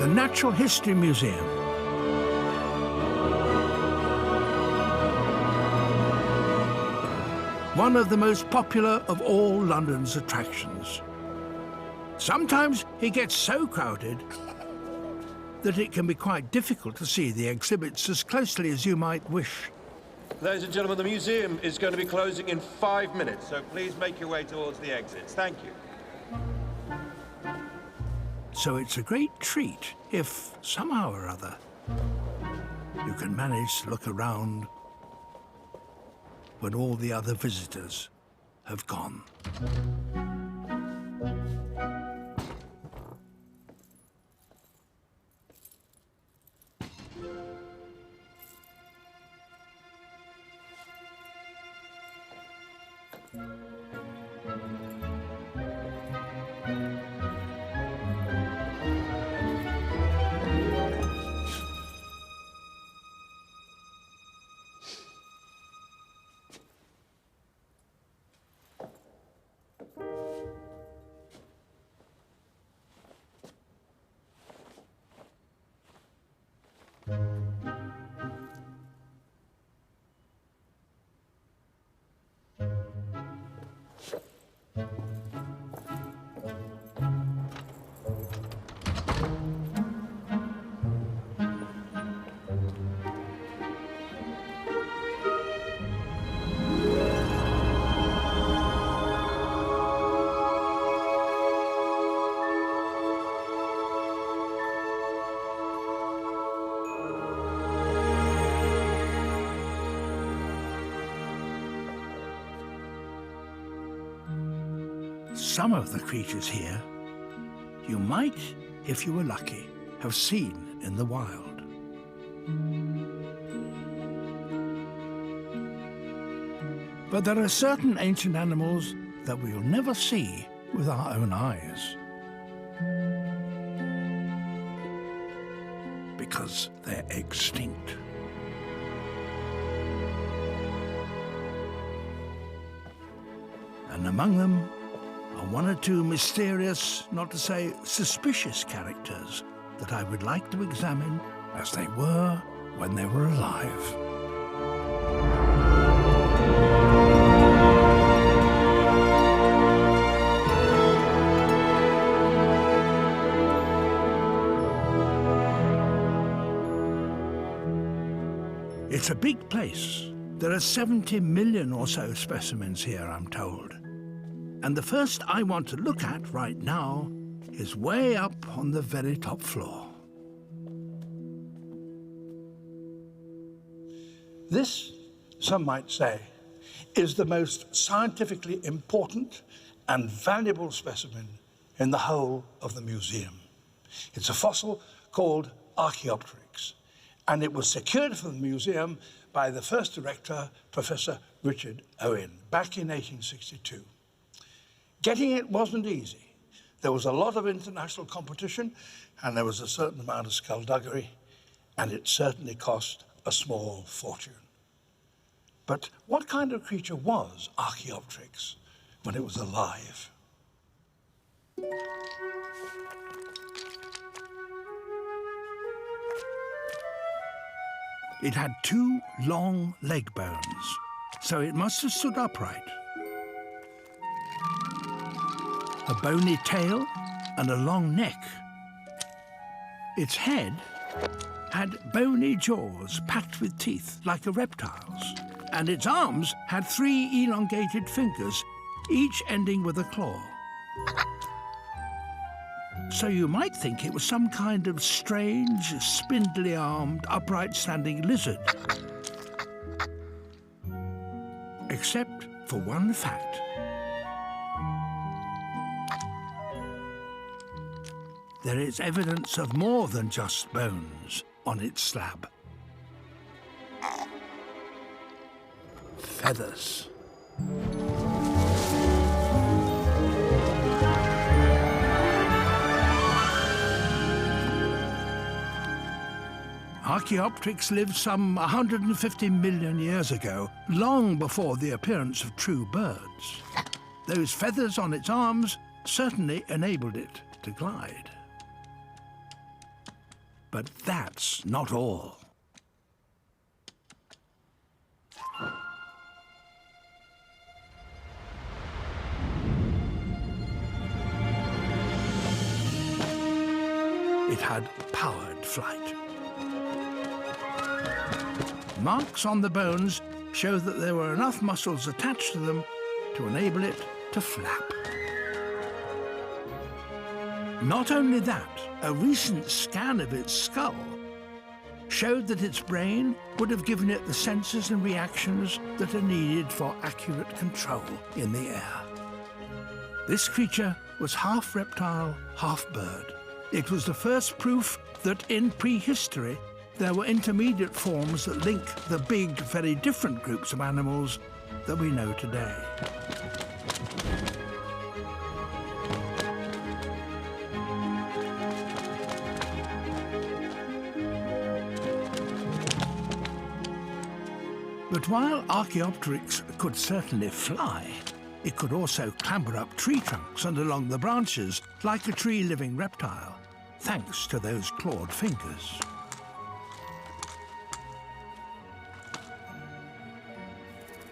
the Natural History Museum. One of the most popular of all London's attractions. Sometimes it gets so crowded that it can be quite difficult to see the exhibits as closely as you might wish. Ladies and gentlemen, the museum is going to be closing in 5 minutes, so please make your way towards the exits. Thank you. So it's a great treat if, somehow or other, you can manage to look around when all the other visitors have gone. Some of the creatures here you might, if you were lucky, have seen in the wild. But there are certain ancient animals that we'll never see with our own eyes, because they're extinct. And among them are one or two mysterious, not to say suspicious characters that I would like to examine as they were when they were alive. It's a big place. There are 70 million or so specimens here, I'm told. And the first I want to look at right now is way up on the very top floor. This, some might say, is the most scientifically important and valuable specimen in the whole of the museum. It's a fossil called Archaeopteryx, and it was secured for the museum by the first director, Professor Richard Owen, back in 1862. Getting it wasn't easy. There was a lot of international competition, and there was a certain amount of skullduggery, and it certainly cost a small fortune. But what kind of creature was Archaeopteryx when it was alive? It had two long leg bones, so it must have stood upright. A bony tail and a long neck. Its head had bony jaws packed with teeth like a reptile's, and its arms had 3 elongated fingers, each ending with a claw. So you might think it was some kind of strange, spindly-armed, upright-standing lizard. Except for one fact. There is evidence of more than just bones on its slab. Feathers. Archaeopteryx lived some 150 million years ago, long before the appearance of true birds. Those feathers on its arms certainly enabled it to glide. But that's not all. It had powered flight. Marks on the bones show that there were enough muscles attached to them to enable it to flap. Not only that, a recent scan of its skull showed that its brain would have given it the senses and reactions that are needed for accurate control in the air. This creature was half reptile, half bird. It was the first proof that in prehistory there were intermediate forms that link the big, very different groups of animals that we know today. But while Archaeopteryx could certainly fly, it could also clamber up tree trunks and along the branches like a tree-living reptile, thanks to those clawed fingers.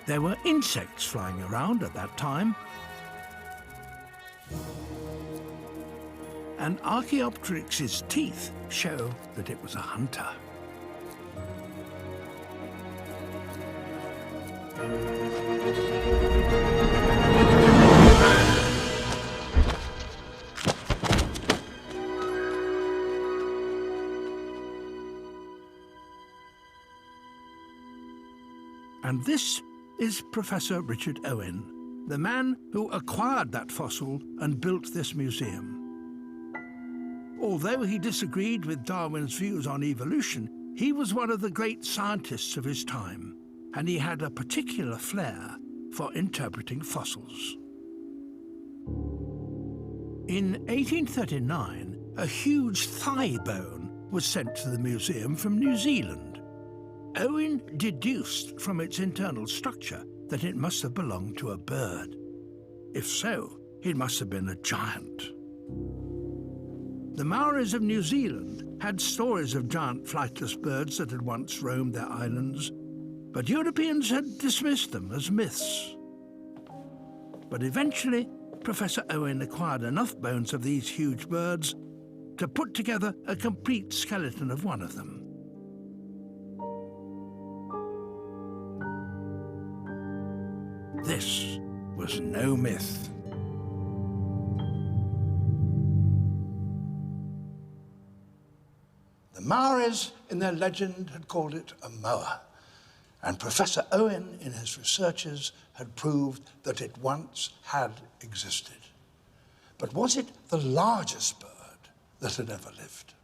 There were insects flying around at that time, and Archaeopteryx's teeth show that it was a hunter. And this is Professor Richard Owen, the man who acquired that fossil and built this museum. Although he disagreed with Darwin's views on evolution, he was one of the great scientists of his time, and he had a particular flair for interpreting fossils. In 1839, a huge thigh bone was sent to the museum from New Zealand. Owen deduced from its internal structure that it must have belonged to a bird. If so, it must have been a giant. The Maoris of New Zealand had stories of giant flightless birds that had once roamed their islands, but Europeans had dismissed them as myths. But eventually, Professor Owen acquired enough bones of these huge birds to put together a complete skeleton of one of them. This was no myth. The Maoris, in their legend, had called it a moa, and Professor Owen, in his researches, had proved that it once had existed. But was it the largest bird that had ever lived?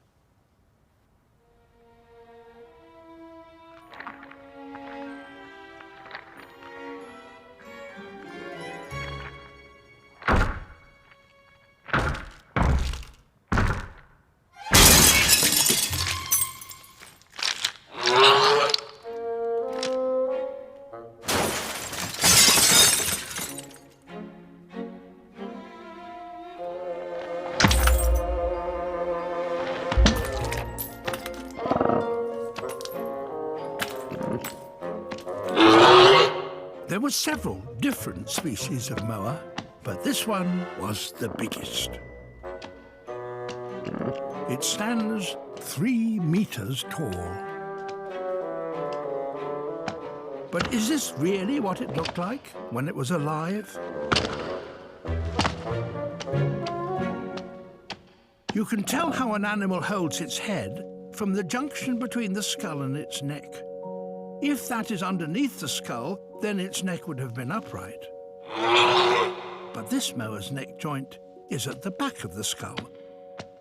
There were several different species of moa, but this one was the biggest. It stands 3 meters tall. But is this really what it looked like when it was alive? You can tell how an animal holds its head from the junction between the skull and its neck. If that is underneath the skull, then its neck would have been upright. But this moa's neck joint is at the back of the skull,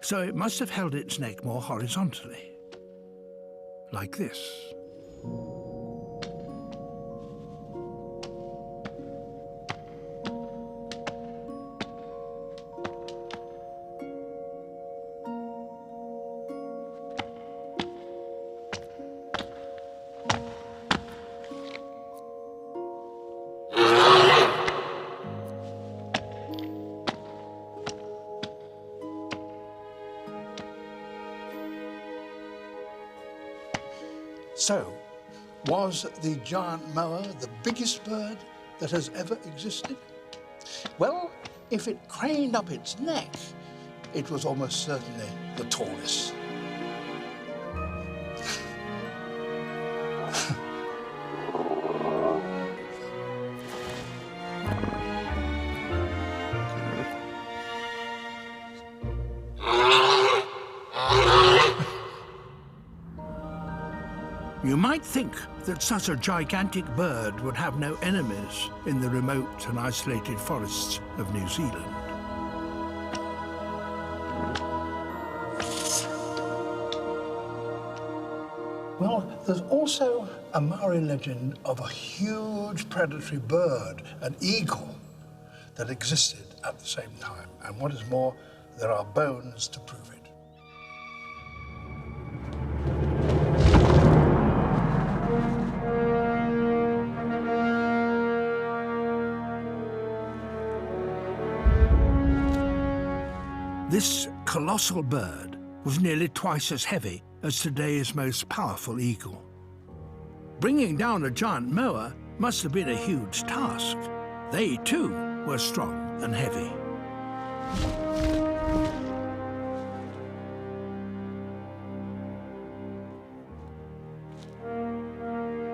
so it must have held its neck more horizontally, like this. So, was the giant moa the biggest bird that has ever existed? Well, if it craned up its neck, it was almost certainly the tallest. You might think that such a gigantic bird would have no enemies in the remote and isolated forests of New Zealand. Well, there's also a Maori legend of a huge predatory bird, an eagle, that existed at the same time. And what is more, there are bones to prove it. This colossal bird was nearly twice as heavy as today's most powerful eagle. Bringing down a giant moa must have been a huge task. They, too, were strong and heavy.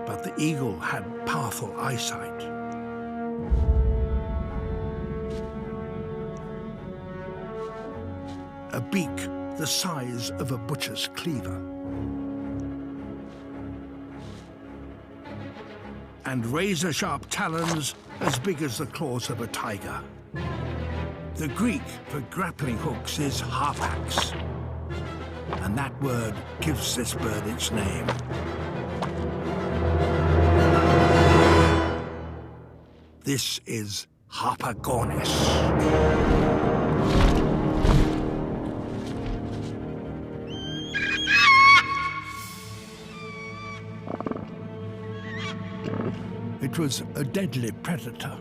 But the eagle had powerful eyesight. A beak the size of a butcher's cleaver. And razor-sharp talons as big as the claws of a tiger. The Greek for grappling hooks is harpax, and that word gives this bird its name. This is Harpagornis. It was a deadly predator.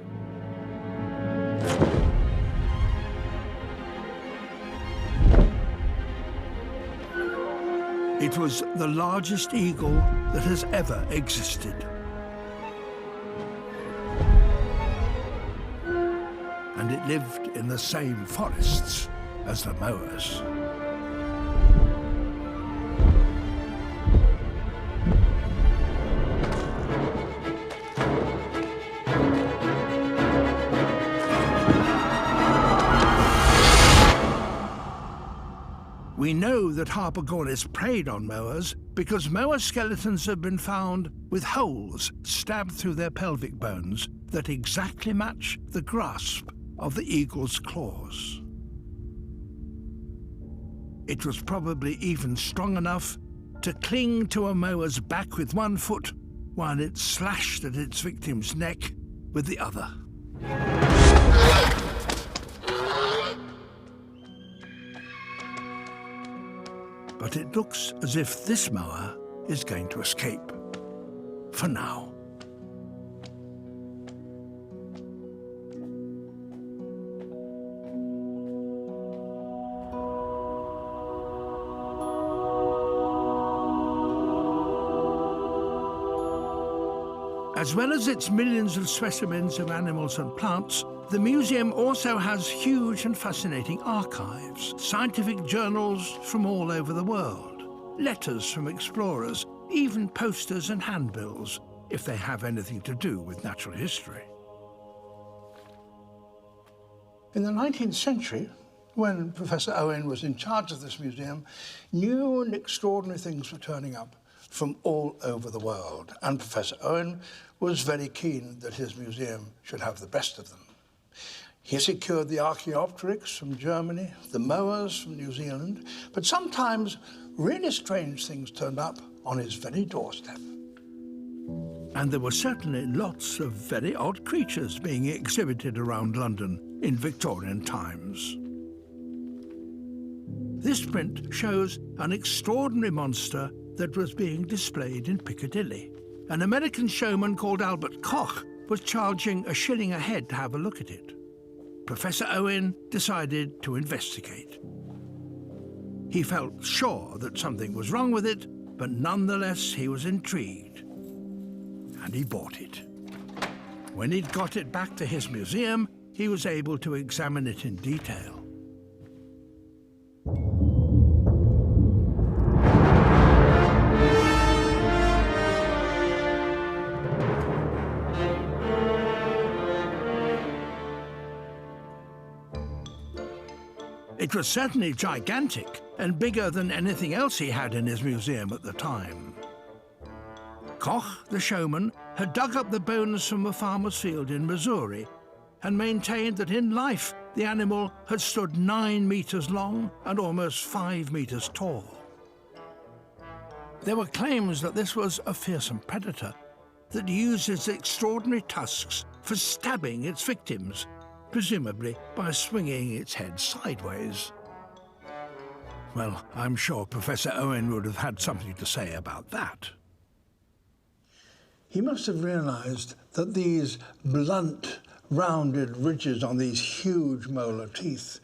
It was the largest eagle that has ever existed. And it lived in the same forests as the moas. We know that Harpagornis preyed on moas because moa skeletons have been found with holes stabbed through their pelvic bones that exactly match the grasp of the eagle's claws. It was probably even strong enough to cling to a moa's back with one foot while it slashed at its victim's neck with the other. But it looks as if this moa is going to escape. For now. As well as its millions of specimens of animals and plants, the museum also has huge and fascinating archives, scientific journals from all over the world, letters from explorers, even posters and handbills, if they have anything to do with natural history. In the 19th century, when Professor Owen was in charge of this museum, new and extraordinary things were turning up from all over the world, and Professor Owen was very keen that his museum should have the best of them. He secured the Archaeopteryx from Germany, the moas from New Zealand, but sometimes really strange things turned up on his very doorstep. And there were certainly lots of very odd creatures being exhibited around London in Victorian times. This print shows an extraordinary monster that was being displayed in Piccadilly. An American showman called Albert Koch was charging $1 a head to have a look at it. Professor Owen decided to investigate. He felt sure that something was wrong with it, but nonetheless he was intrigued, and he bought it. When he'd got it back to his museum, he was able to examine it in detail. It was certainly gigantic and bigger than anything else he had in his museum at the time. Koch, the showman, had dug up the bones from a farmer's field in Missouri and maintained that in life the animal had stood 9 meters long and almost 5 meters tall. There were claims that this was a fearsome predator that used its extraordinary tusks for stabbing its victims, presumably by swinging its head sideways. Well, I'm sure Professor Owen would have had something to say about that. He must have realized that these blunt, rounded ridges on these huge molar teeth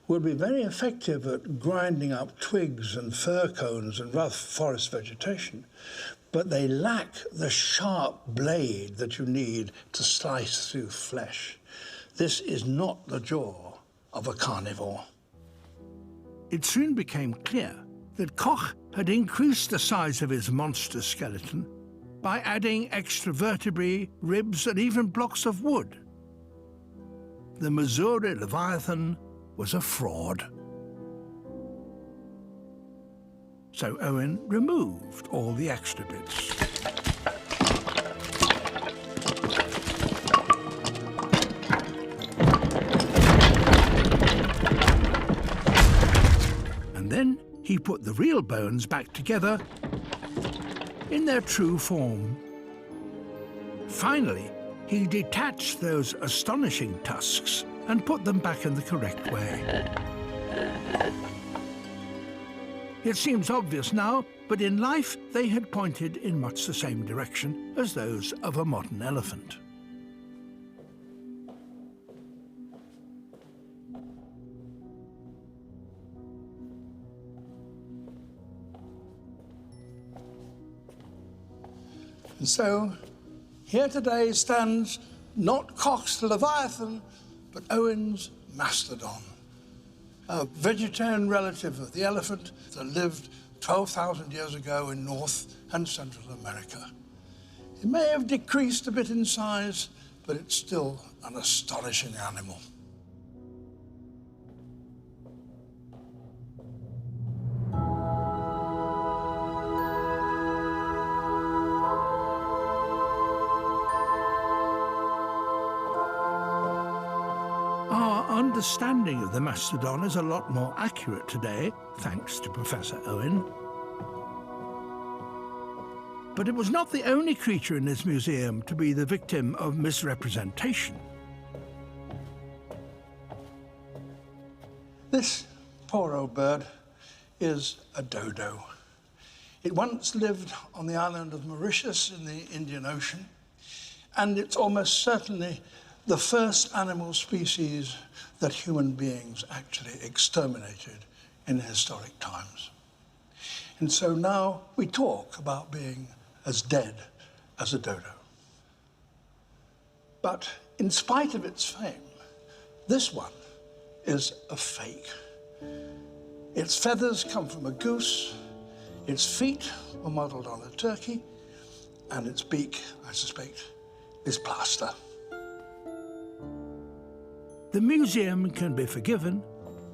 would be very effective at grinding up twigs and fir cones and rough forest vegetation, but they lack the sharp blade that you need to slice through flesh. This is not the jaw of a carnivore. It soon became clear that Koch had increased the size of his monster skeleton by adding extra vertebrae, ribs, and even blocks of wood. The Missouri Leviathan was a fraud. So Owen removed all the extra bits. And then he put the real bones back together in their true form. Finally, he detached those astonishing tusks and put them back in the correct way. It seems obvious now, but in life they had pointed in much the same direction as those of a modern elephant. And so, here today stands not Koch's Leviathan, but Owen's Mastodon, a vegetarian relative of the elephant that lived 12,000 years ago in North and Central America. It may have decreased a bit in size, but it's still an astonishing animal. Understanding of the mastodon is a lot more accurate today, thanks to Professor Owen. But it was not the only creature in his museum to be the victim of misrepresentation. This poor old bird is a dodo. It once lived on the island of Mauritius in the Indian Ocean, and it's almost certainly the first animal species that human beings actually exterminated in historic times. And so now we talk about being as dead as a dodo. But in spite of its fame, this one is a fake. Its feathers come from a goose, its feet were modelled on a turkey, and its beak, I suspect, is plaster. The museum can be forgiven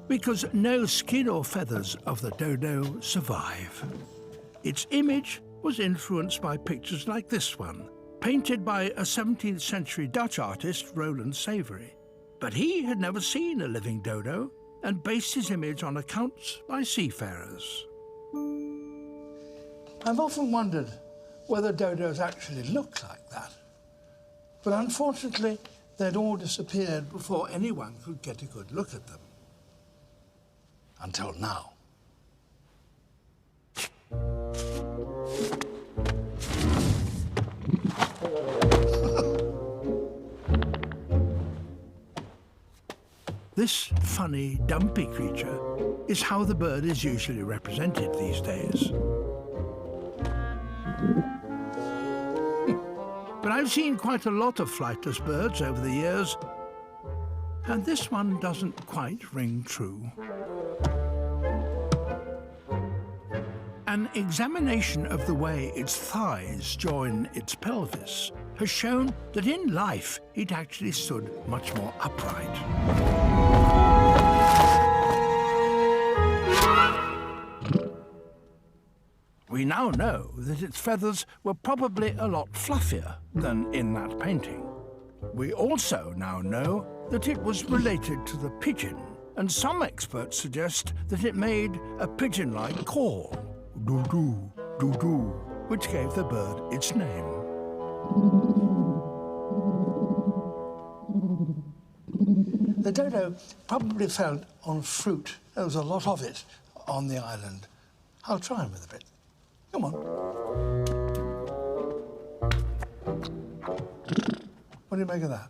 because no skin or feathers of the dodo survive. Its image was influenced by pictures like this one, painted by a 17th century Dutch artist, Roland Savory. But he had never seen a living dodo and based his image on accounts by seafarers. I've often wondered whether dodos actually look like that. But unfortunately, they'd all disappeared before anyone could get a good look at them. Until now. This funny, dumpy creature is how the bird is usually represented these days. But I've seen quite a lot of flightless birds over the years, and this one doesn't quite ring true. An examination of the way its thighs join its pelvis has shown that in life it actually stood much more upright. We now know that its feathers were probably a lot fluffier than in that painting. We also now know that it was related to the pigeon, and some experts suggest that it made a pigeon-like call, doo-doo, doo-doo, which gave the bird its name. The dodo probably fed on fruit. There was a lot of it on the island. I'll try him with a bit. Come on. What do you make of that?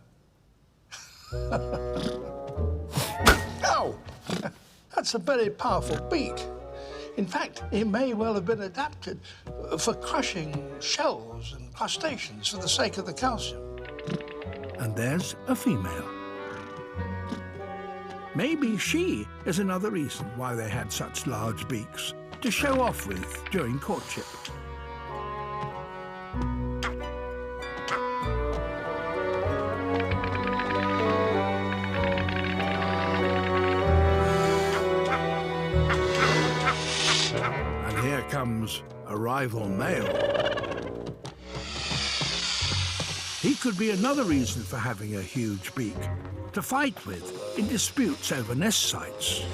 Ow! That's a very powerful beak. In fact, it may well have been adapted for crushing shells and crustaceans for the sake of the calcium. And there's a female. Maybe she is another reason why they had such large beaks to show off with during courtship. And here comes a rival male. He could be another reason for having a huge beak, to fight with in disputes over nest sites.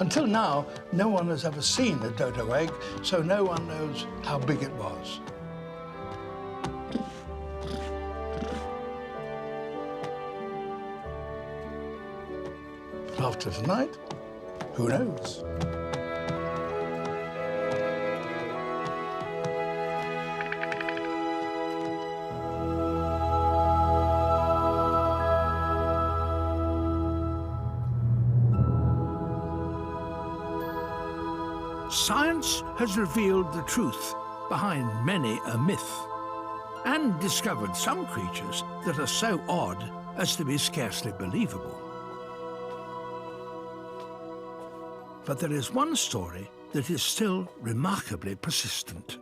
Until now, no one has ever seen a dodo egg, so no one knows how big it was. After tonight, who knows? Science has revealed the truth behind many a myth and discovered some creatures that are so odd as to be scarcely believable. But there is one story that is still remarkably persistent.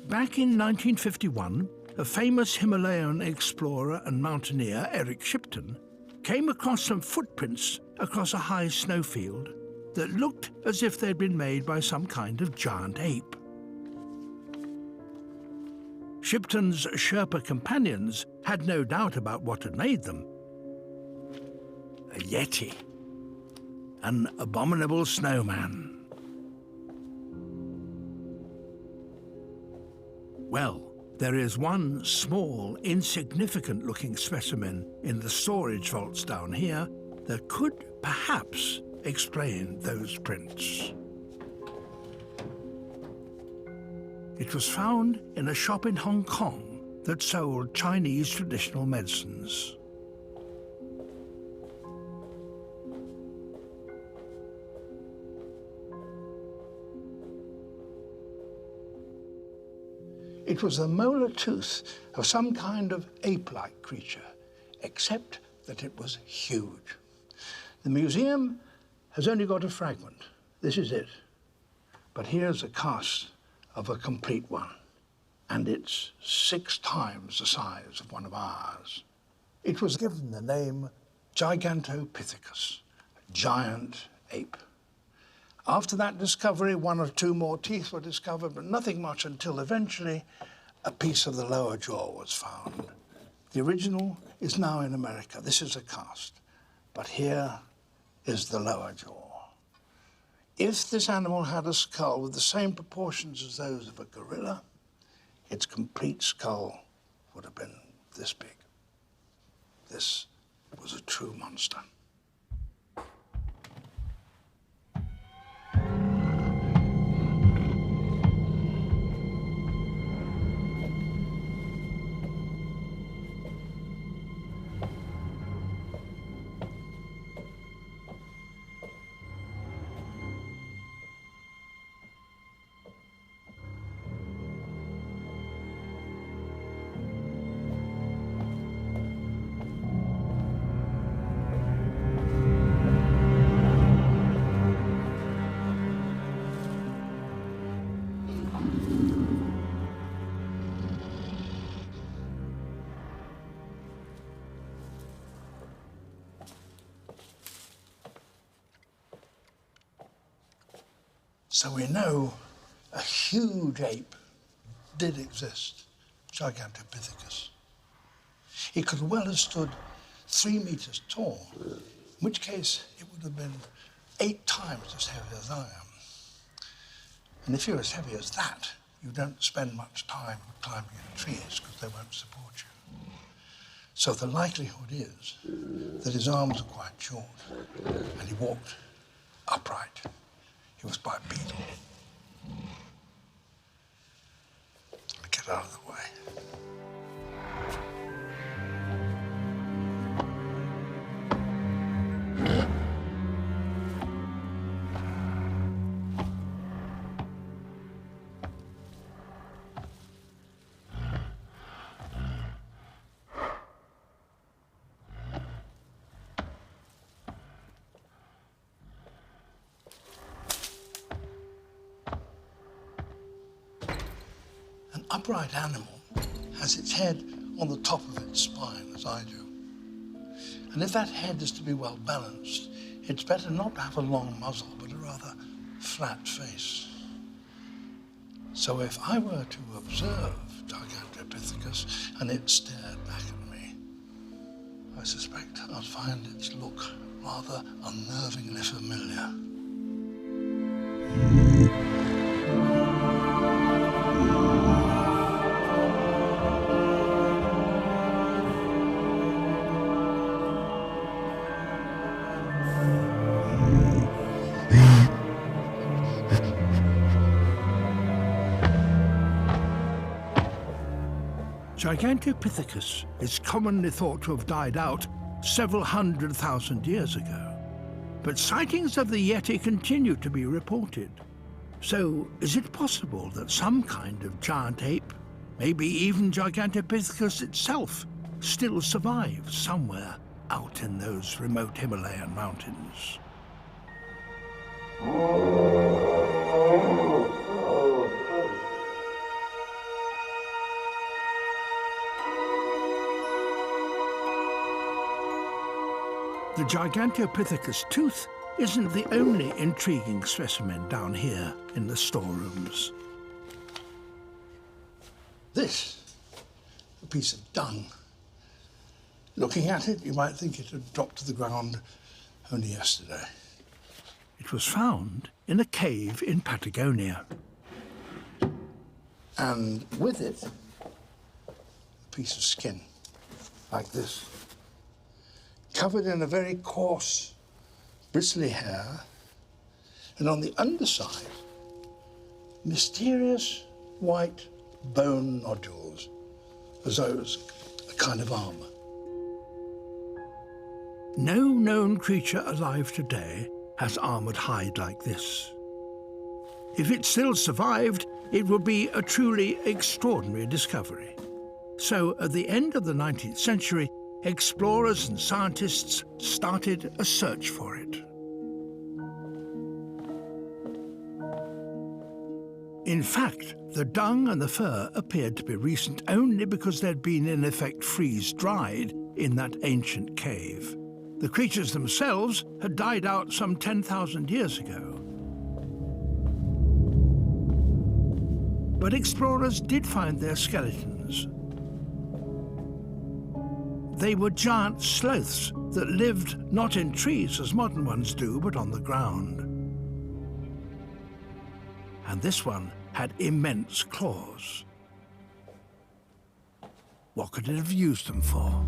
Back in 1951, a famous Himalayan explorer and mountaineer, Eric Shipton, came across some footprints across a high snowfield that looked as if they'd been made by some kind of giant ape. Shipton's Sherpa companions had no doubt about what had made them. A yeti, an abominable snowman. Well, there is one small, insignificant-looking specimen in the storage vaults down here that could perhaps explain those prints. It was found in a shop in Hong Kong that sold Chinese traditional medicines. It was the molar tooth of some kind of ape-like creature, except that it was huge. The museum has only got a fragment. This is it. But here's a cast of a complete one, and it's 6 times the size of one of ours. It was given the name Gigantopithecus, a giant ape. After that discovery, 1 or 2 more teeth were discovered, but nothing much until eventually a piece of the lower jaw was found. The original is now in America. This is a cast, but here is the lower jaw. If this animal had a skull with the same proportions as those of a gorilla, its complete skull would have been this big. This was a true monster. So we know a huge ape did exist, Gigantopithecus. He could well have stood 3 meters tall, in which case it would have been 8 times as heavy as I am. And if you're as heavy as that, you don't spend much time climbing in trees because they won't support you. So the likelihood is that his arms are quite short and he walked upright. He was bipedal. Get out of the way. Upright animal has its head on the top of its spine, as I do. And if that head is to be well balanced, it's better not to have a long muzzle, but a rather flat face. So if I were to observe Gigantopithecus and it stared back at me, I suspect I'd find its look rather unnervingly familiar. Gigantopithecus is commonly thought to have died out several 100,000 years ago. But sightings of the Yeti continue to be reported. So is it possible that some kind of giant ape, maybe even Gigantopithecus itself, still survives somewhere out in those remote Himalayan mountains? The Gigantopithecus tooth isn't the only intriguing specimen down here in the storerooms. This, a piece of dung. Looking at it, you might think it had dropped to the ground only yesterday. It was found in a cave in Patagonia. And with it, a piece of skin, like this, covered in a very coarse, bristly hair, and on the underside, mysterious white bone nodules, as though it was a kind of armor. No known creature alive today has armored hide like this. If it still survived, it would be a truly extraordinary discovery. So at the end of the 19th century, explorers and scientists started a search for it. In fact, the dung and the fur appeared to be recent only because they'd been in effect freeze-dried in that ancient cave. The creatures themselves had died out some 10,000 years ago. But explorers did find their skeletons. They were giant sloths that lived not in trees as modern ones do, but on the ground. And this one had immense claws. What could it have used them for?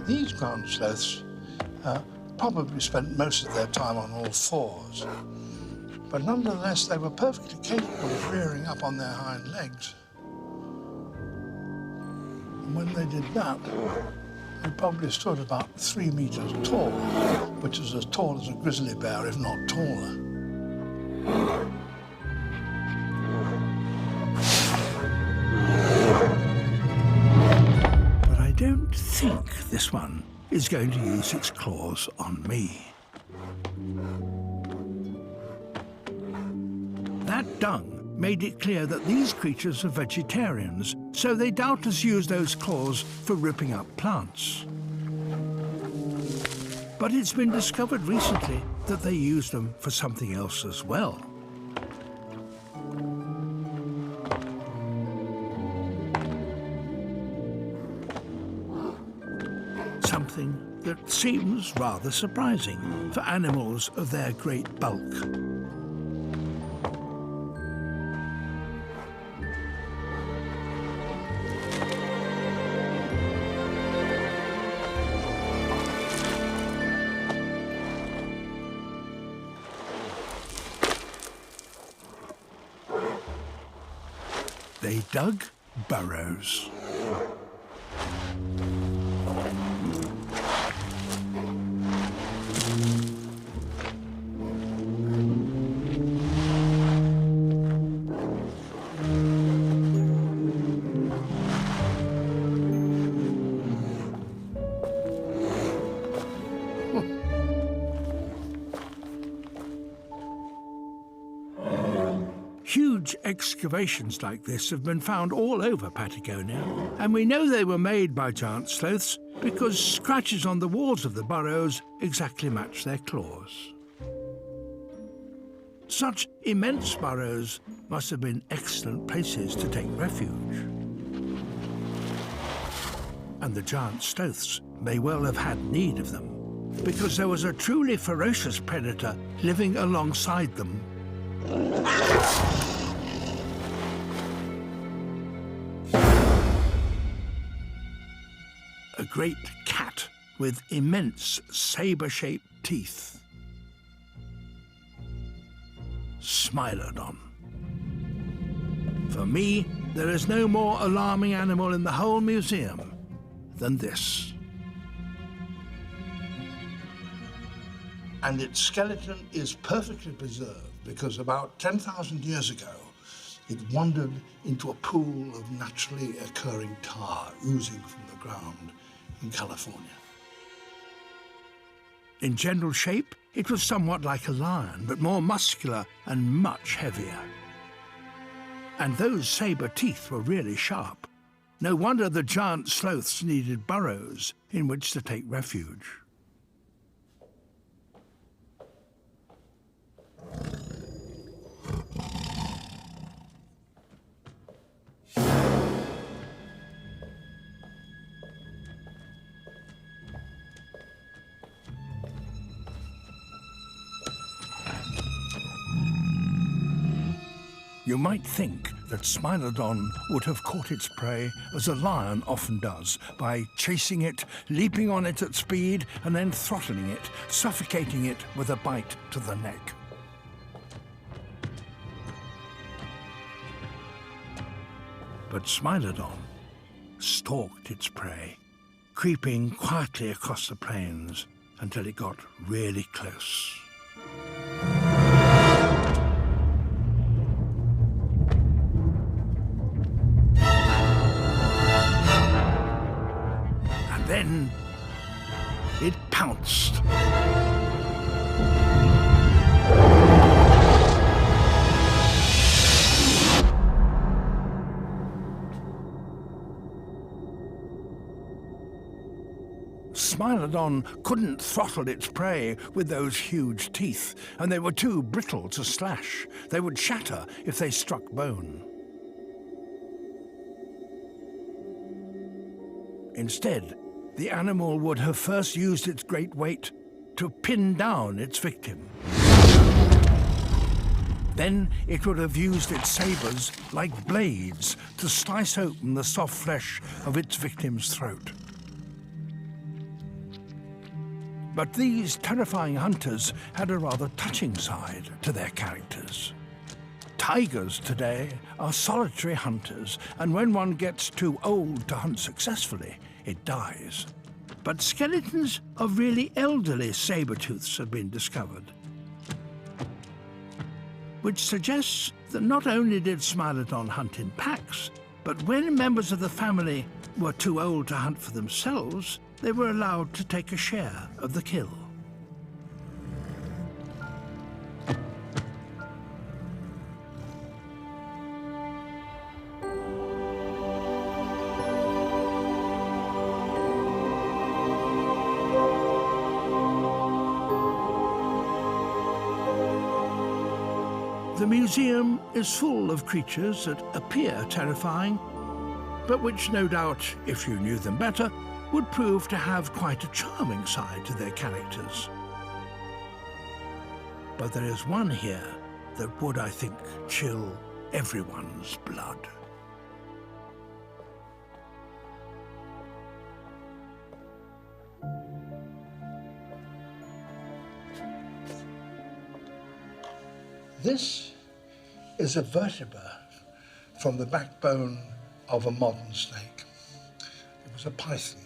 these ground sloths probably spent most of their time on all fours, but nonetheless they were perfectly capable of rearing up on their hind legs. And when they did that, they probably stood about 3 meters tall, which is as tall as a grizzly bear, if not taller. But I don't think this one is going to use its claws on me. That dung made it clear that these creatures are vegetarians, so they doubtless use those claws for ripping up plants. But it's been discovered recently that they use them for something else as well. Something that seems rather surprising for animals of their great bulk. They dug burrows. Huge excavations like this have been found all over Patagonia, and we know they were made by giant sloths because scratches on the walls of the burrows exactly match their claws. Such immense burrows must have been excellent places to take refuge. And the giant sloths may well have had need of them, because there was a truly ferocious predator living alongside them. A great cat with immense saber-shaped teeth. Smilodon. For me, there is no more alarming animal in the whole museum than this. And its skeleton is perfectly preserved because about 10,000 years ago, it wandered into a pool of naturally occurring tar oozing from the ground in California. In general shape, it was somewhat like a lion, but more muscular and much heavier. And those saber teeth were really sharp. No wonder the giant sloths needed burrows in which to take refuge. You might think that Smilodon would have caught its prey as a lion often does, by chasing it, leaping on it at speed, and then throttling it, suffocating it with a bite to the neck. But Smilodon stalked its prey, creeping quietly across the plains until it got really close. Then it pounced. Smilodon couldn't throttle its prey with those huge teeth, and they were too brittle to slash. They would shatter if they struck bone. Instead, the animal would have first used its great weight to pin down its victim. Then it would have used its sabers like blades to slice open the soft flesh of its victim's throat. But these terrifying hunters had a rather touching side to their characters. Tigers today are solitary hunters, and when one gets too old to hunt successfully, it dies. But skeletons of really elderly saber-tooths have been discovered, which suggests that not only did Smilodon hunt in packs, but when members of the family were too old to hunt for themselves, they were allowed to take a share of the kill. The museum is full of creatures that appear terrifying, but which no doubt, if you knew them better, would prove to have quite a charming side to their characters. But there is one here that would, I think, chill everyone's blood. This is a vertebra from the backbone of a modern snake. It was a python.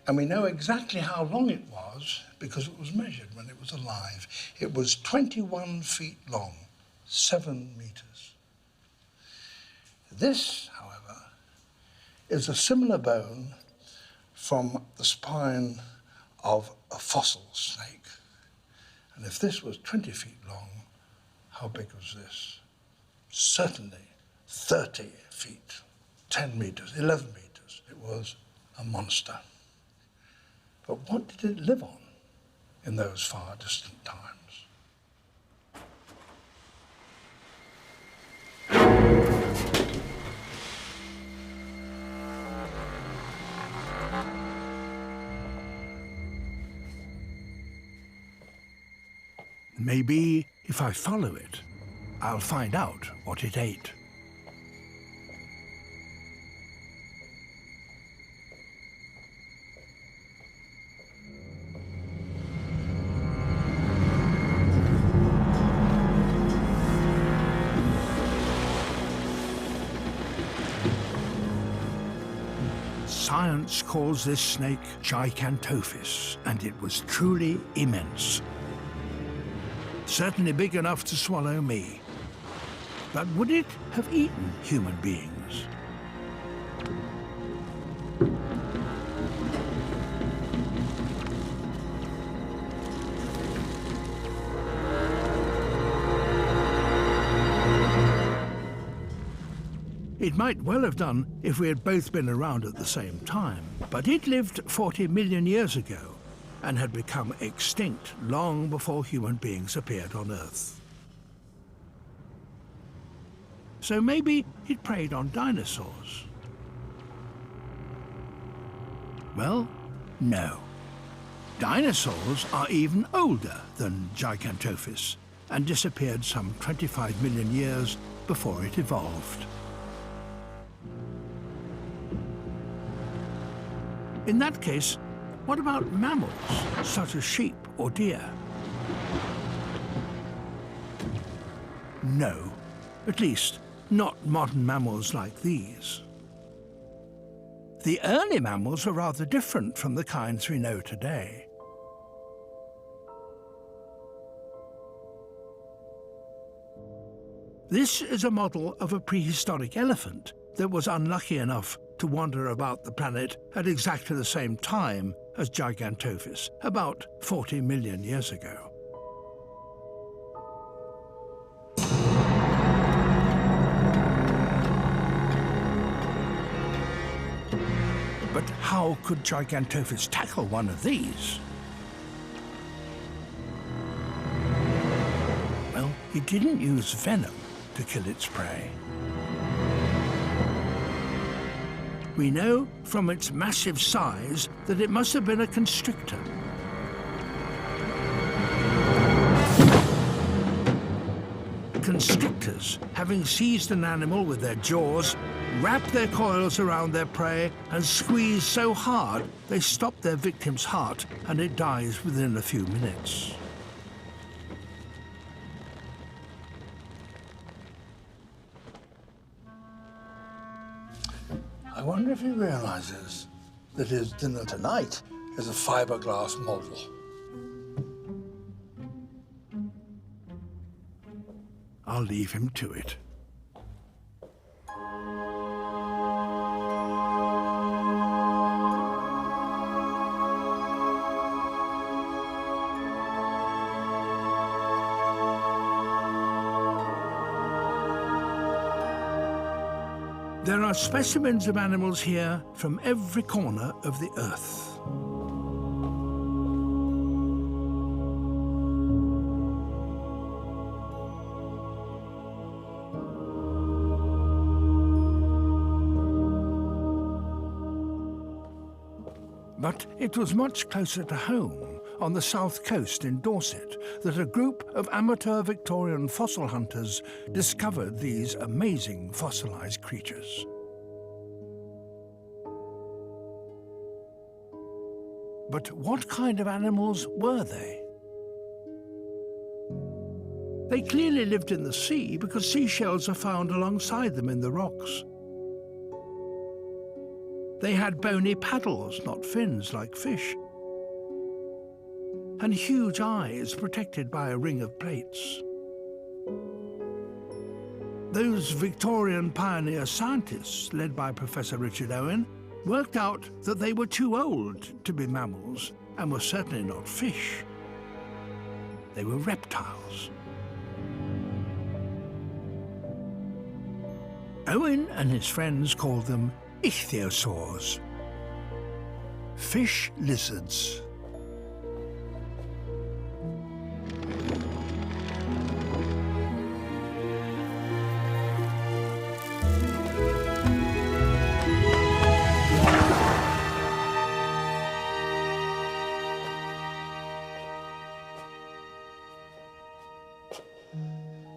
And we know exactly how long it was because it was measured when it was alive. It was 21 feet long, 7 meters. This, however, is a similar bone from the spine of a fossil snake. And if this was 20 feet long, how big was this? Certainly 30 feet, 10 meters, 11 meters. It was a monster. But what did it live on in those far distant times? Maybe if I follow it, I'll find out what it ate. Science calls this snake Gigantophis, and it was truly immense. Certainly big enough to swallow me. But would it have eaten human beings? It might well have done if we had both been around at the same time, but it lived 40 million years ago and had become extinct long before human beings appeared on Earth. So maybe it preyed on dinosaurs. Well, no. Dinosaurs are even older than Gigantophis and disappeared some 25 million years before it evolved. In that case, what about mammals, such as sheep or deer? No, at least not modern mammals like these. The early mammals were rather different from the kinds we know today. This is a model of a prehistoric elephant that was unlucky enough to wander about the planet at exactly the same time as Gigantophis, about 40 million years ago. But how could Gigantophis tackle one of these? Well, it didn't use venom to kill its prey. We know from its massive size that it must have been a constrictor. Constrictors, having seized an animal with their jaws, wrap their coils around their prey and squeeze so hard they stop their victim's heart and it dies within a few minutes. I wonder if he realizes that his dinner tonight is a fiberglass model. I'll leave him to it. There are specimens of animals here from every corner of the earth. But it was much closer to home, on the south coast in Dorset, that a group of amateur Victorian fossil hunters discovered these amazing fossilized creatures. But what kind of animals were they? They clearly lived in the sea because seashells are found alongside them in the rocks. They had bony paddles, not fins like fish, and huge eyes protected by a ring of plates. Those Victorian pioneer scientists, led by Professor Richard Owen, worked out that they were too old to be mammals and were certainly not fish. They were reptiles. Owen and his friends called them ichthyosaurs, fish lizards.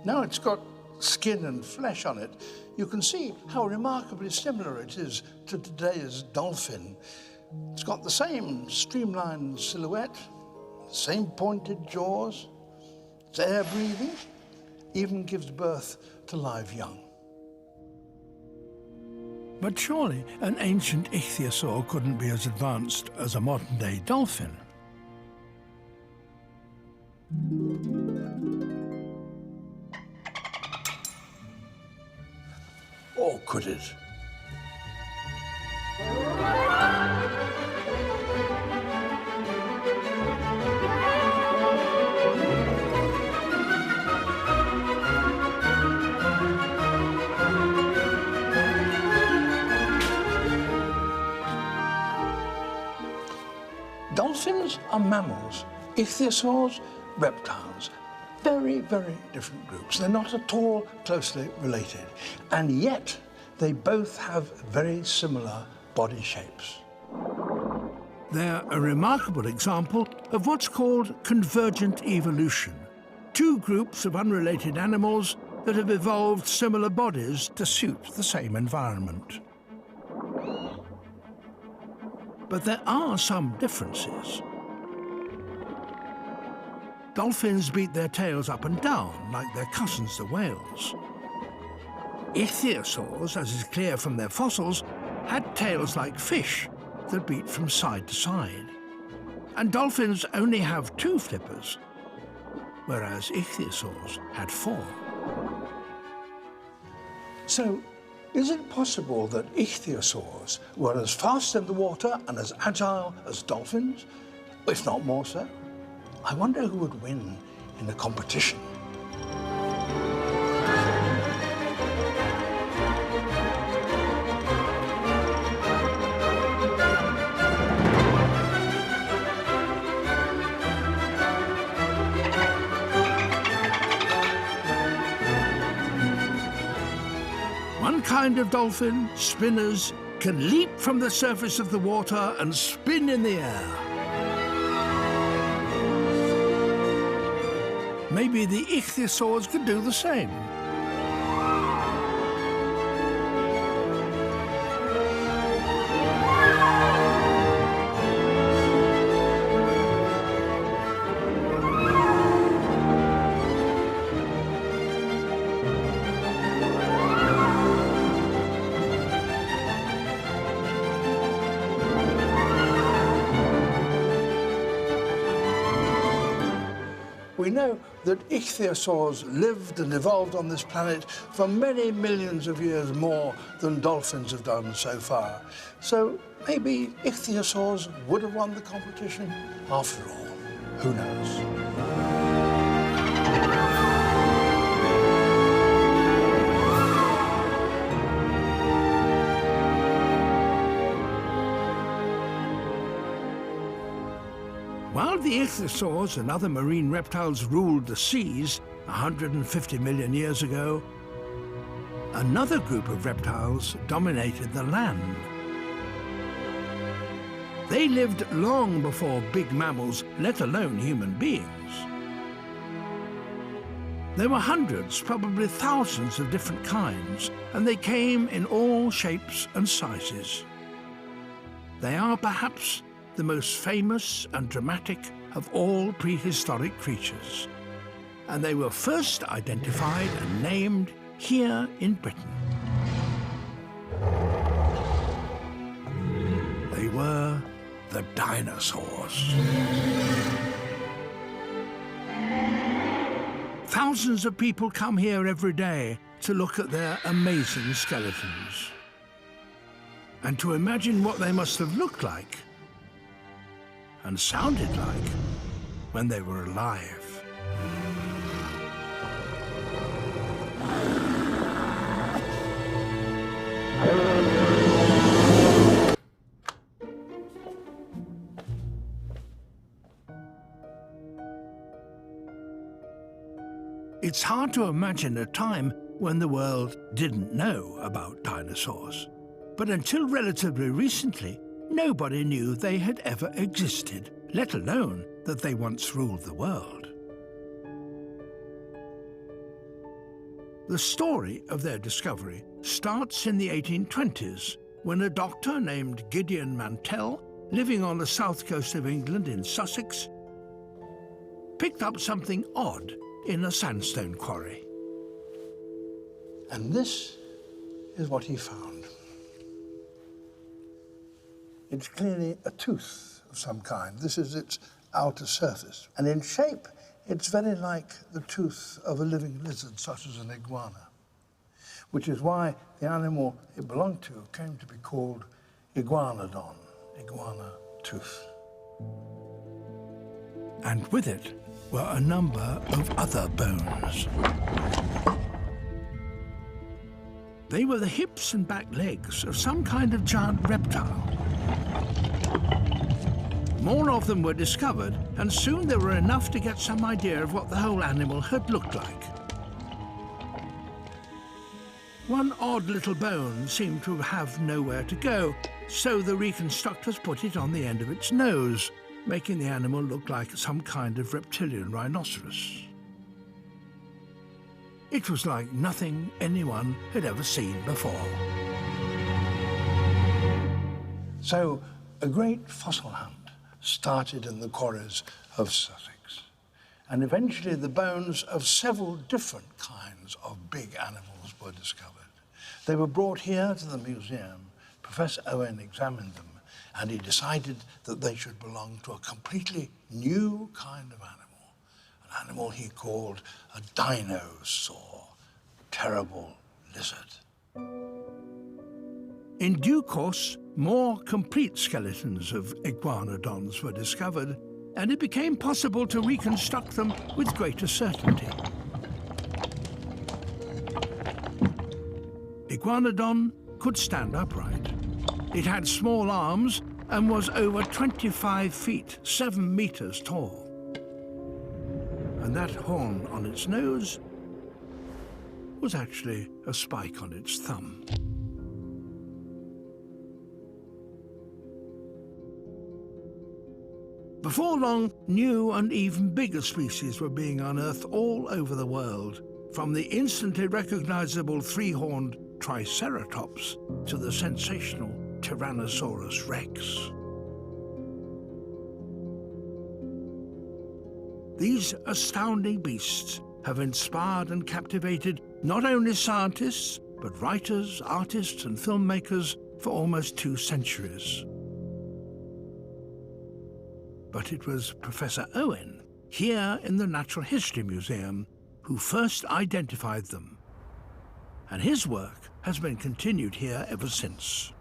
Now it's got skin and flesh on it, you can see how remarkably similar it is to today's dolphin. It's got the same streamlined silhouette, same pointed jaws, it's air-breathing, even gives birth to live young. But surely an ancient ichthyosaur couldn't be as advanced as a modern-day dolphin. Or could it? Dolphins are mammals, ichthyosaurs, reptiles. Very, very different groups. They're not at all closely related, and yet they both have very similar body shapes. They're a remarkable example of what's called convergent evolution. Two groups of unrelated animals that have evolved similar bodies to suit the same environment. But there are some differences. Dolphins beat their tails up and down like their cousins the whales. Ichthyosaurs, as is clear from their fossils, had tails like fish that beat from side to side. And dolphins only have 2 flippers, whereas ichthyosaurs had 4. So, is it possible that ichthyosaurs were as fast in the water and as agile as dolphins, if not more so? I wonder who would win in the competition. One kind of dolphin, spinners, can leap from the surface of the water and spin in the air. Maybe the ichthyosaurs could do the same. We know that ichthyosaurs lived and evolved on this planet for many millions of years more than dolphins have done so far. So maybe ichthyosaurs would have won the competition after all. Who knows? While the ichthyosaurs and other marine reptiles ruled the seas 150 million years ago, another group of reptiles dominated the land. They lived long before big mammals, let alone human beings. There were hundreds, probably thousands of different kinds, and they came in all shapes and sizes. They are perhaps the most famous and dramatic of all prehistoric creatures, and they were first identified and named here in Britain. They were the dinosaurs. Thousands of people come here every day to look at their amazing skeletons and to imagine what they must have looked like and sounded like when they were alive. It's hard to imagine a time when the world didn't know about dinosaurs. But until relatively recently, nobody knew they had ever existed, let alone that they once ruled the world. The story of their discovery starts in the 1820s, when a doctor named Gideon Mantell, living on the south coast of England in Sussex, picked up something odd in a sandstone quarry. And this is what he found. It's clearly a tooth of some kind. This is its outer surface. And in shape, it's very like the tooth of a living lizard, such as an iguana, which is why the animal it belonged to came to be called iguanodon, iguana tooth. And with it were a number of other bones. They were the hips and back legs of some kind of giant reptile. More of them were discovered, and soon there were enough to get some idea of what the whole animal had looked like. One odd little bone seemed to have nowhere to go, so the reconstructors put it on the end of its nose, making the animal look like some kind of reptilian rhinoceros. It was like nothing anyone had ever seen before. So, a great fossil hunt started in the quarries of Sussex, and eventually the bones of several different kinds of big animals were discovered. They were brought here to the museum. Professor Owen examined them, and he decided that they should belong to a completely new kind of animal, an animal he called a dinosaur, terrible lizard. In due course, more complete skeletons of iguanodons were discovered, and it became possible to reconstruct them with greater certainty. Iguanodon could stand upright. It had small arms and was over 25 feet, 7 meters tall. And that horn on its nose was actually a spike on its thumb. Before long, new and even bigger species were being unearthed all over the world, from the instantly recognizable three-horned Triceratops to the sensational Tyrannosaurus rex. These astounding beasts have inspired and captivated not only scientists, but writers, artists, and filmmakers for almost 2 centuries. But it was Professor Owen here in the Natural History Museum, who first identified them. And his work has been continued here ever since.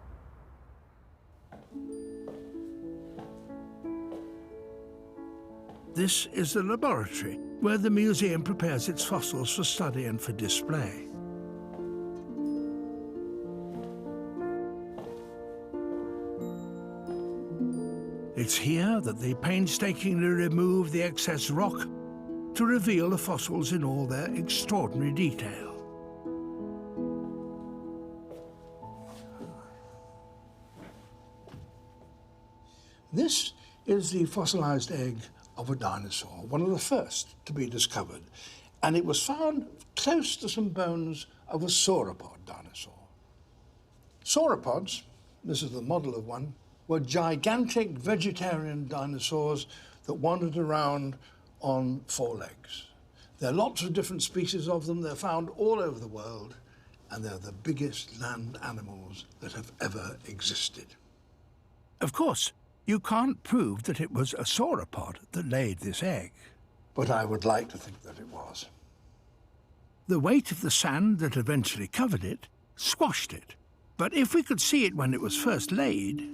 This is the laboratory where the museum prepares its fossils for study and for display. It's here that they painstakingly remove the excess rock to reveal the fossils in all their extraordinary detail. This is the fossilized egg of a dinosaur, one of the first to be discovered, and it was found close to some bones of a sauropod dinosaur. Sauropods, this is the model of one, were gigantic vegetarian dinosaurs that wandered around on four legs. There are lots of different species of them. They're found all over the world, and they're the biggest land animals that have ever existed. Of course, you can't prove that it was a sauropod that laid this egg. But I would like to think that it was. The weight of the sand that eventually covered it squashed it. But if we could see it when it was first laid,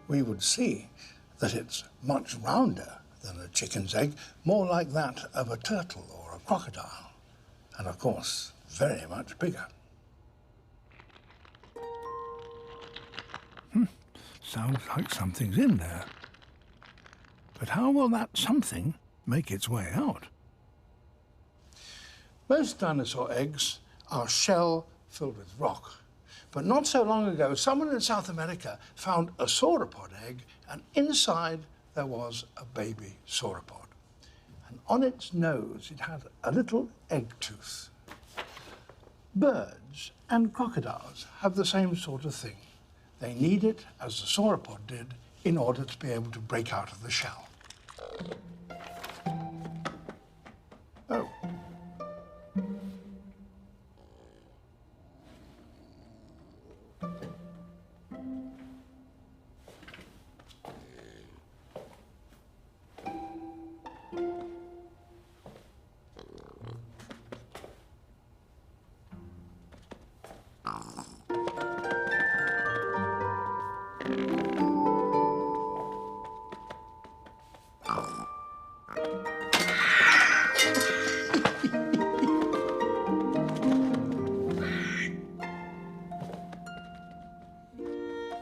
we would see that it's much rounder than a chicken's egg, more like that of a turtle or a crocodile, and of course, very much bigger. Sounds like something's in there. But how will that something make its way out? Most dinosaur eggs are shell filled with rock. But not so long ago, someone in South America found a sauropod egg, and inside there was a baby sauropod. And on its nose, it had a little egg tooth. Birds and crocodiles have the same sort of thing. They need it, as the sauropod did, in order to be able to break out of the shell. Oh.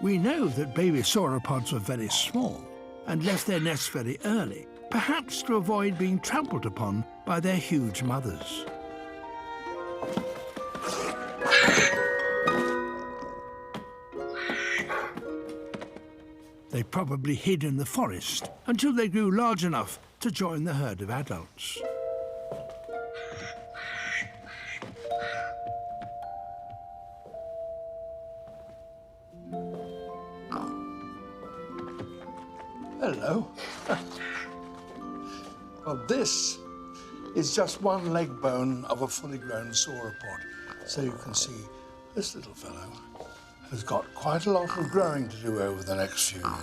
We know that baby sauropods were very small and left their nests very early, perhaps to avoid being trampled upon by their huge mothers. They probably hid in the forest until they grew large enough to join the herd of adults. Hello. Well, this is just one leg bone of a fully grown sauropod. So you can see this little fellow has got quite a lot of growing to do over the next few years.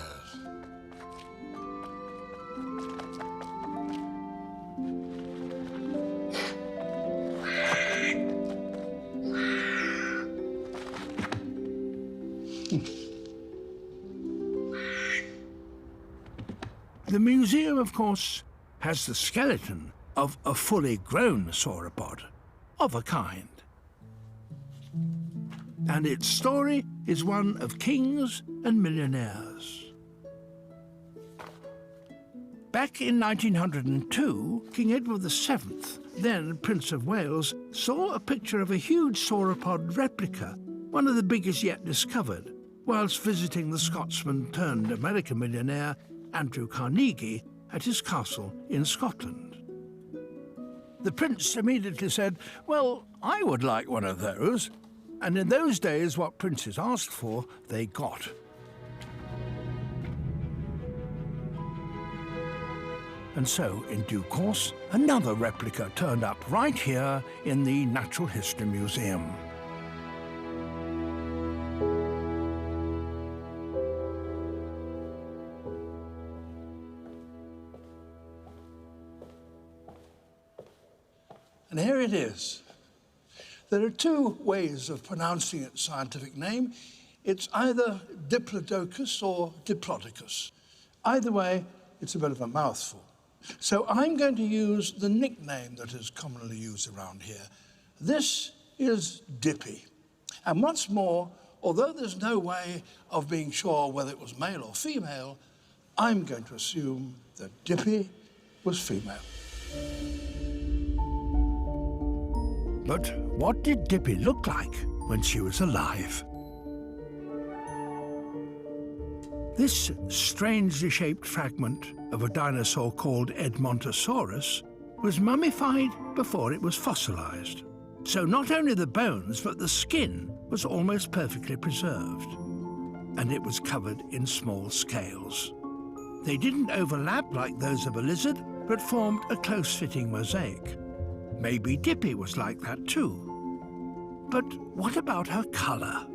The museum, of course, has the skeleton of a fully grown sauropod, of a kind. And its story is one of kings and millionaires. Back in 1902, King Edward VII, then Prince of Wales, saw a picture of a huge sauropod replica, one of the biggest yet discovered, whilst visiting the Scotsman-turned-American millionaire Andrew Carnegie at his castle in Scotland. The prince immediately said, "Well, I would like one of those." And in those days, what princes asked for, they got. And so, in due course, another replica turned up right here in the Natural History Museum. it is. There are two ways of pronouncing its scientific name. It's either Diplodocus or Diplodocus. Either way, it's a bit of a mouthful. So I'm going to use the nickname that is commonly used around here. This is Dippy. And what's more, although there's no way of being sure whether it was male or female, I'm going to assume that Dippy was female. But what did Dippy look like when she was alive? This strangely shaped fragment of a dinosaur called Edmontosaurus was mummified before it was fossilized. So not only the bones, but the skin was almost perfectly preserved. And it was covered in small scales. They didn't overlap like those of a lizard, but formed a close-fitting mosaic. Maybe Dippy was like that too. But what about her colour?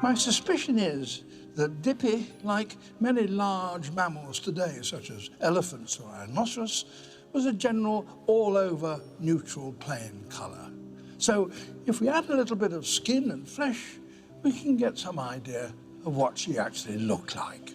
My suspicion is that Dippy, like many large mammals today, such as elephants or rhinoceros, was a general all-over neutral plain colour. So if we add a little bit of skin and flesh, we can get some idea of what she actually looked like.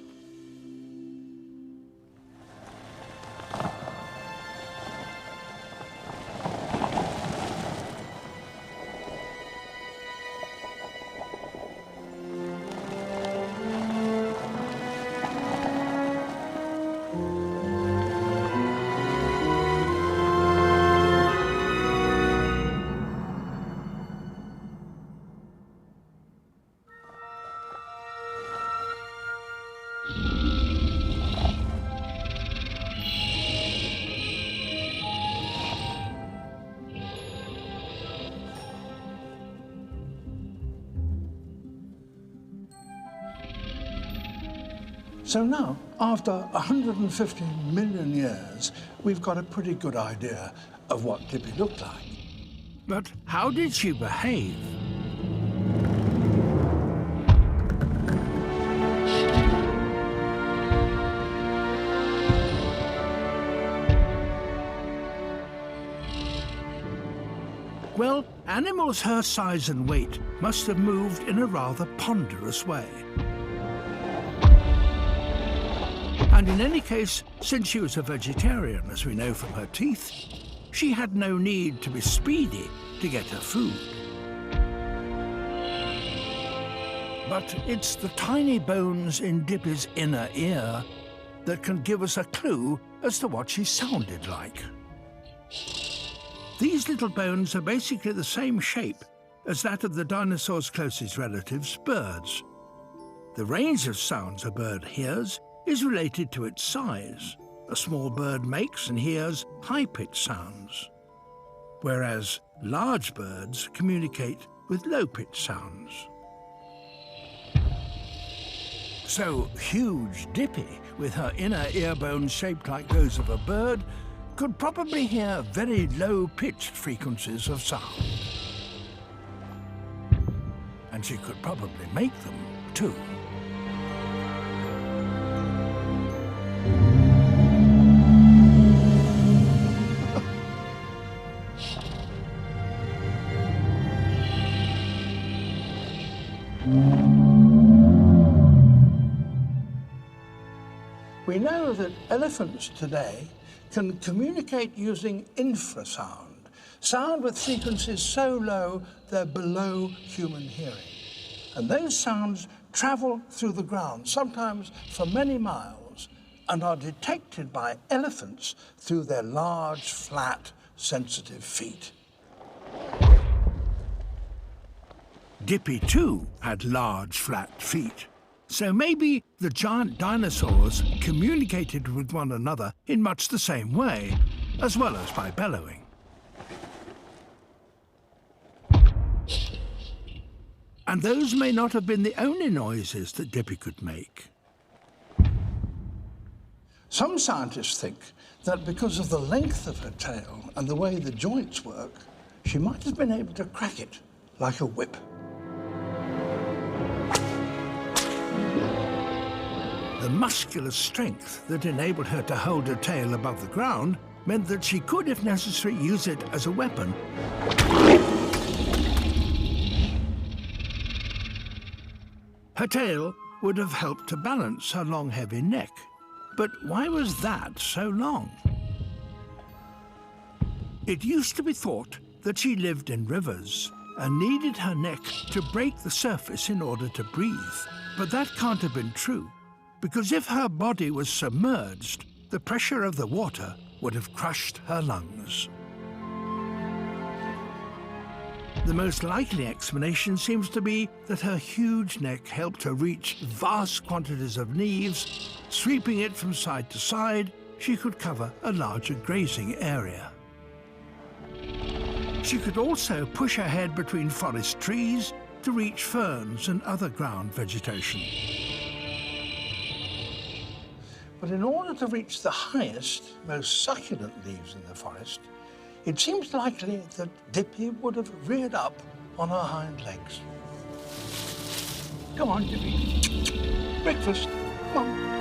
So now, after 150 million years, we've got a pretty good idea of what Dippy looked like. But how did she behave? Well, animals her size and weight must have moved in a rather ponderous way. And in any case, since she was a vegetarian, as we know from her teeth, she had no need to be speedy to get her food. But it's the tiny bones in Dippy's inner ear that can give us a clue as to what she sounded like. These little bones are basically the same shape as that of the dinosaur's closest relatives, birds. The range of sounds a bird hears is related to its size. A small bird makes and hears high-pitched sounds, whereas large birds communicate with low-pitched sounds. So huge Dippy, with her inner ear bones shaped like those of a bird, could probably hear very low-pitched frequencies of sound. And she could probably make them, too. We know that elephants today can communicate using infrasound, sound with frequencies so low they're below human hearing. And those sounds travel through the ground, sometimes for many miles, and are detected by elephants through their large, flat, sensitive feet. Dippy, too, had large, flat feet. So maybe the giant dinosaurs communicated with one another in much the same way, as well as by bellowing. And those may not have been the only noises that Dippy could make. Some scientists think that because of the length of her tail and the way the joints work, she might have been able to crack it like a whip. The muscular strength that enabled her to hold her tail above the ground meant that she could, if necessary, use it as a weapon. Her tail would have helped to balance her long, heavy neck. But why was that so long? It used to be thought that she lived in rivers and needed her neck to break the surface in order to breathe. But that can't have been true, because if her body was submerged, the pressure of the water would have crushed her lungs. The most likely explanation seems to be that her huge neck helped her reach vast quantities of leaves. Sweeping it from side to side, she could cover a larger grazing area. She could also push her head between forest trees to reach ferns and other ground vegetation. But in order to reach the highest, most succulent leaves in the forest, it seems likely that Dippy would have reared up on her hind legs. Come on, Dippy. Breakfast. Come on.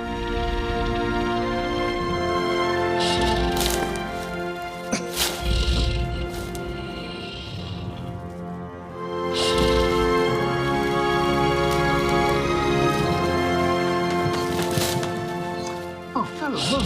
Oh, hello.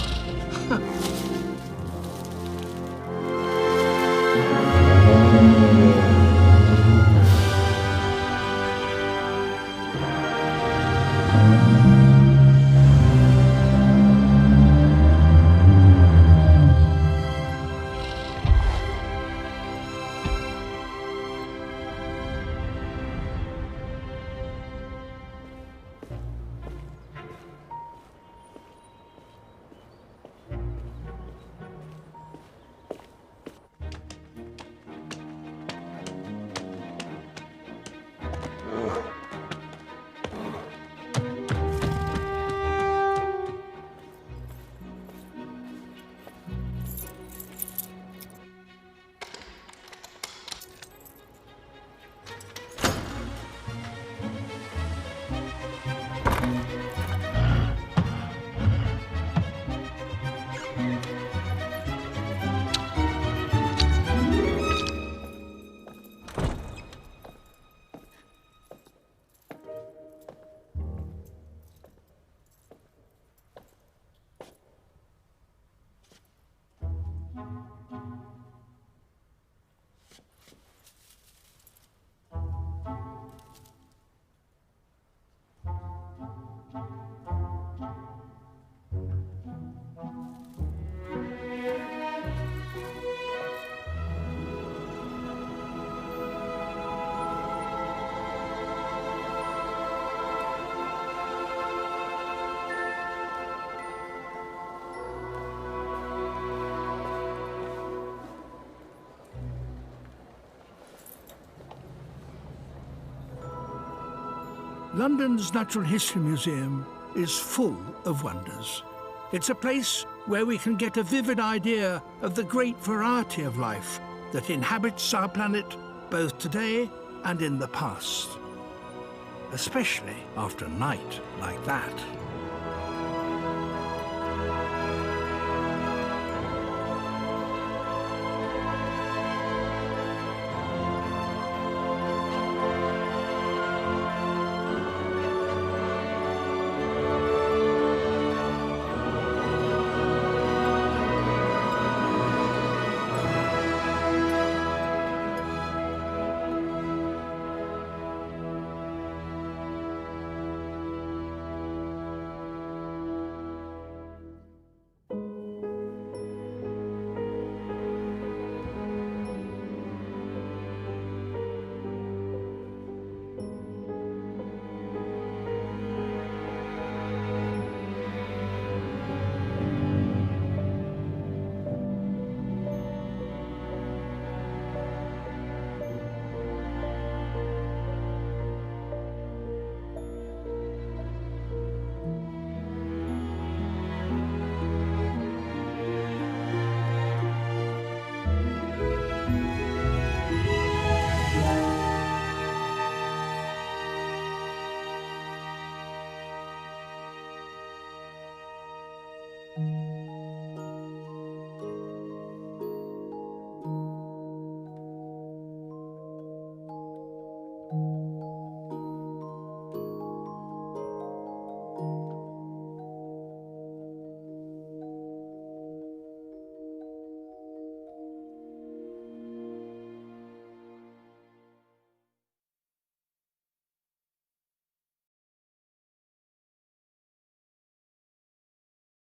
London's Natural History Museum is full of wonders. It's a place where we can get a vivid idea of the great variety of life that inhabits our planet both today and in the past, especially after a night like that.